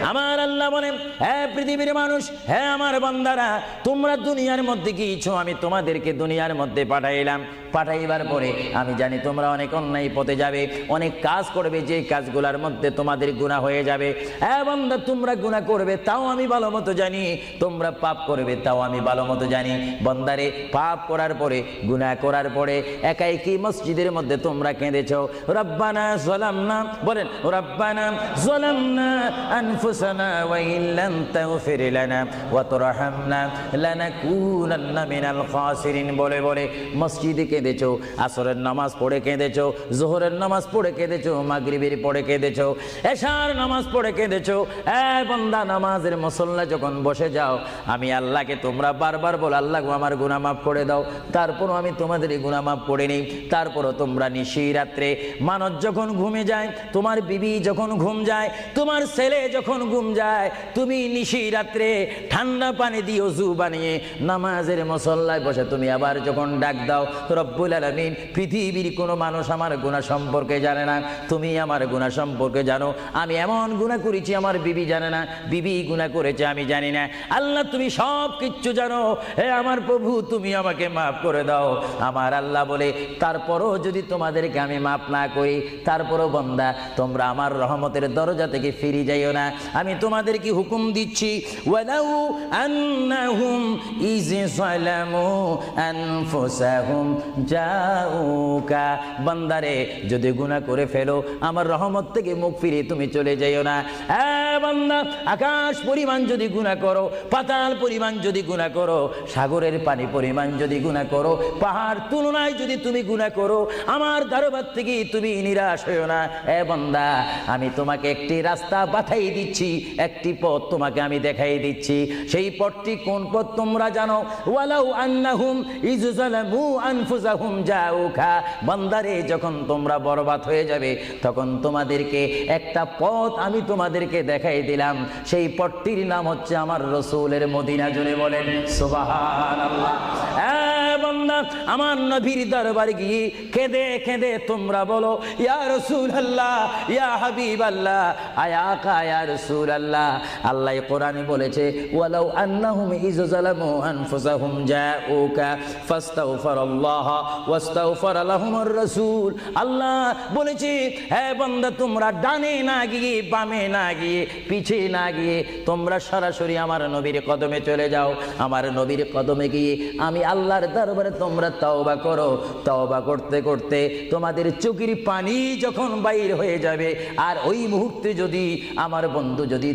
আমার আল্লাহ বলেন, হে পৃথিবীর মানুষ, হে আমার বান্দারা, তোমরা দুনিয়ার মধ্যে গিয়েছো, আমি তোমাদেরকে দুনিয়ার মধ্যে পাঠাইলাম। পাঠাইবার পরে আমি জানি তোমরা অনেক অন্যায় পথে যাবে, অনেক কাজ করবে, যে কাজগুলোর মধ্যে তোমাদের গুনাহ হয়ে যাবে। হ্যাঁ বান্দা, তোমরা গুনাহ করবে তাও আমি ভালো মতো জানি, তোমরা পাপ করবে তাও আমি ভালো মতো জানি। বান্দারে, পাপ করার পরে, গুনাহ করার পরে একাই কি মসজিদের মধ্যে তোমরা কেঁদেছো, রব্বানা যালামনা, বলেন রব্বানা যালামনা আনফুসানা ওয়া ইল্লাম তাগফির লানা ওয়া তুরহামনা লানাকুনান্না মিনাল খাসিরিন বলে বলে মসজিদে কেঁদেছো, আসরের নামাজ পড়ে কেঁদেছো, যোহরের নামাজ পড়ে কেঁদেছো, মাগরিবের পড়ে কেঁদেছো, এশার নামাজ পড়ে কেঁদেছো। এ বান্দা, নামাজের মুসল্লা যখন বসে যাও, আমি আল্লাহকে তোমরা বারবার বল, আল্লাহ আমার গুনাহ মাফ করে দাও। তারপরও আমি তোমাদের গুনাহ মাফ করে নেই। তারপরও তোমরা নিশি রাত্রে, মানুষ যখন ঘুমে যায়, তোমার বিবি যখন ঘুম যায়, তোমার ছেলে যখন ঘুম যায়, তুমি নিশি রাত্রে ঠান্ডা পানি দিয়ে ওযু বানিয়ে নামাজের মুসল্লায় বসে তুমি আবার যখন ডাক দাও, রব্বুল আলামিন, পৃথিবীর কোনো মানুষ আমার গুনাহ সম্পর্কে জানে না, তুমি আমার গুনাহ সম্পর্কে জানো। আমি এমন গুনাহ করেছি আমার বিবি জানে না, বিবি গুনাহ করেছে আমি জানি না। আল্লাহ, তুমি সব কিচ্ছু জানো। হে আমার প্রভু, তুমি আমাকে মাফ করে দাও। আমার আল্লাহ বলে, তারপরও যদি তোমাদেরকে আমি মাফ না করি, তারপরও বান্দা, তোমরা আমার রহমতের দরজা থেকে ফিরে যাইও না। আমি তোমাদেরকে হুকুম দিচ্ছি, ওয়ালাউ আন্নাহুম ইয যালামু আনফুসাহুম জাউকা, বান্দারে, যদি গুনাহ করে ফেলো, আমার রহমত থেকে মুখ ফিরে তুমি চলে যাইও না। বান্দা, আকাশ পরিমাণ যদি গুনাহ করো, পাতাল পরিমাণ যদি গুনাহ করো, সাগরের পানি পরিমাণ যদি গুনাহ করো, পাহাড় তুলনায় যদি তুমি গুনাহ করো, আমার দরবার থেকে তুমি নিরাশ হইও না। বান্দা, আমি তোমাকে একটি রাস্তা বাতাই দিচ্ছি, একটি পথ তোমাকে আমি দেখাই দিচ্ছি। সেই পথটি কোন পথ তোমরা জানো? ওয়ালাউ আন্নাহুম ইয যালামু আনফুসাহুম জাউকা, বান্দারে, যখন তোমরা বরবাদ হয়ে যাবে, তখন তোমাদেরকে একটা পথ আমি তোমাদেরকে দেখাই দিলাম। সেই পথটির নাম হচ্ছে আমার রাসূলের মদিনা। জুড়ে বলেন সুবহানাল্লাহ। বান্দা, আমার নবীর দরবারে গিয়ে কেঁদে কেঁদে তোমরা বলো, ইয়া রাসূলুল্লাহ, ইয়া হাবিবাল্লাহ, আয়াকা ইয়া রাসূলুল্লাহ। আল্লাহ কোরআনে বলেছে, ওয়ালাউ আন্নাহুম ইয যালামু আনফুসাহুম জাউকা ফাস্তাগফিরুল্লাহ ওয়াস্তাগফার লাহুমুর রাসূল। আল্লাহ বলেছে, হে বান্দা, তোমরা ডানে না গিয়ে, বামে না গিয়ে, পিছে না গিয়ে, তোমরা সরাসরি আমার নবীর কদমে চলে যাও। আমার নবীর কদমে গিয়ে আমি আল্লাহর দরবারে তোমরা তওবা করো। তওবা করতে করতে তোমাদের চোখের পানি যখন বাইর হয়ে যাবে, আর ওই মুহূর্তে যদি আমার বন্ধু যদি